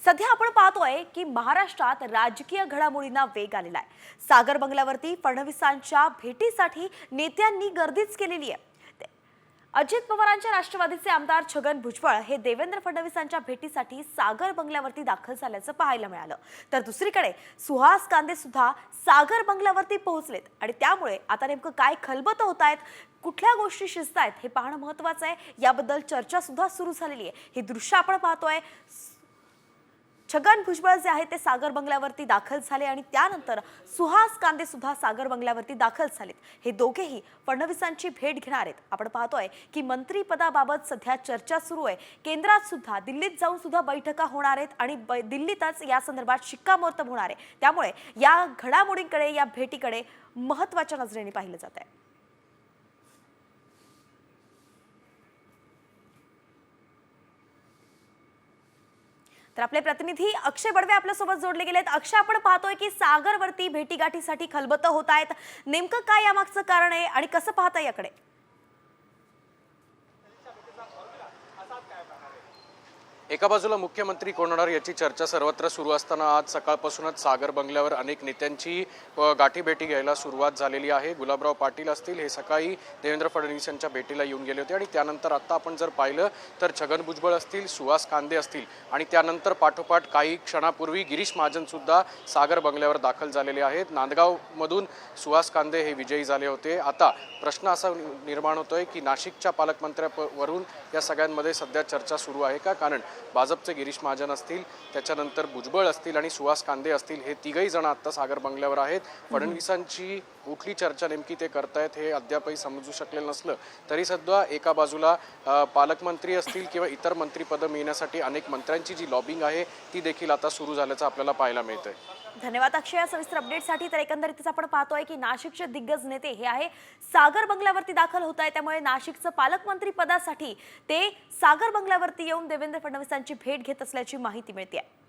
सध्या आपण पाहतोय की महाराष्ट्रात राजकीय घडामोडींना वेग आलेला आहे। सागर बंगल्यावरती फडणवीसांच्या भेटीसाठी नेत्यांनी गर्दीच केलेली आहे। अजित पवारांच्या राष्ट्रवादीचे आमदार छगन भुजबळ हे देवेंद्र फडणवीसांच्या भेटीसाठी सागर बंगल्यावरती दाखल झाल्याचं पाहायला मिळालं। तर दुसरीकडे सुहास कांदे सुद्धा सागर बंगल्यावरती पोहोचलेत आणि त्यामुळे आता नेमकं काय खलबतं होत आहेत, कुठल्या गोष्टी शिजतायत हे पाहणं महत्त्वाचं आहे। याबद्दल चर्चा सुद्धा सुरू झालेली आहे। ही दृश्य आपण पाहतोय। छगन भुजबळ जे आहे ते सागर बंगल्यावरती दाखल झाले आणि त्यानंतर सुहास कांदे सुद्धा सागर बंगल्यावरती दाखल झालेत। हे दोघेही फडणवीसांची भेट घेणार आहेत। आपण पाहतोय की मंत्रिपदाबाबत सध्या चर्चा सुरू आहे। केंद्रात सुद्धा दिल्लीत जाऊन सुद्धा बैठका होणार आहेत आणि दिल्लीतच या संदर्भात शिक्कामोर्तब होणार आहे। त्यामुळे या घडामोडींकडे, या भेटीकडे महत्त्वाच्या नजरेने पाहिलं जात आहे। तर आपले प्रतिनिधी अक्षय बडवे आपल्या सोबत जोडले गेलेत। अक्षय, आपण पाहतोय की सागरवरती भेटीगाठीसाठी खलबतं होत आहेत। नेमकं काय यामागचं कारण आहे आणि कसं पाहता याकडे? एका बाजूला मुख्यमंत्री कोण होणार याची चर्चा सर्वत्र सुरू असताना आज सकाळपासूनच सागर बंगल्यावर अनेक नेत्यांची गाठीभेटी घ्यायला सुरुवात झालेली आहे। गुलाबराव पाटील असतील, हे सकाळी देवेंद्र फडणवीस यांच्या भेटीला येऊन गेले होते आणि त्यानंतर आता आपण जर पाहिलं तर छगन भुजबळ असतील, सुहास कांदे असतील आणि त्यानंतर पाठोपाठ काही क्षणापूर्वी गिरीश महाजन सुद्धा सागर बंगल्यावर दाखल झालेले आहेत। नांदगावमधून सुहास कांदे हे विजयी झाले होते। आता प्रश्न असा निर्माण होतोय की नाशिकच्या पालकमंत्र्यावरून या सगळ्यांमध्ये सध्या चर्चा सुरू आहे का? कारण भाजपचे गिरीश महाजन असतील, त्याच्यानंतर भुजबळ असतील आणि सुहास कांदे असतील, हे तिघही जण आता सागर बंगल्यावर आहेत। फडणवीसांची कुठली चर्चा नेमकी ते करतायत हे अद्यापही समजू शकलेलं नसलं तरी सुद्धा एका बाजूला पालकमंत्री असतील किंवा इतर मंत्रिपदं मिळण्यासाठी अनेक मंत्र्यांची जी लॉबिंग आहे ती देखील आता सुरू झाल्याचं आपल्याला पाहायला मिळतंय। धन्यवाद अक्षय सविस्तर अपडेटसाठी। तर एकंदरीतच आपण पाहतोय की नाशिकचे दिग्गज नेते हे आहे सागर बंगल्यावरती दाखल होत आहे। त्यामुळे नाशिकचं पालकमंत्री पदासाठी ते सागर बंगल्यावरती येऊन देवेंद्र फडणवीसांची भेट घेत असल्याची माहिती मिळते आहे।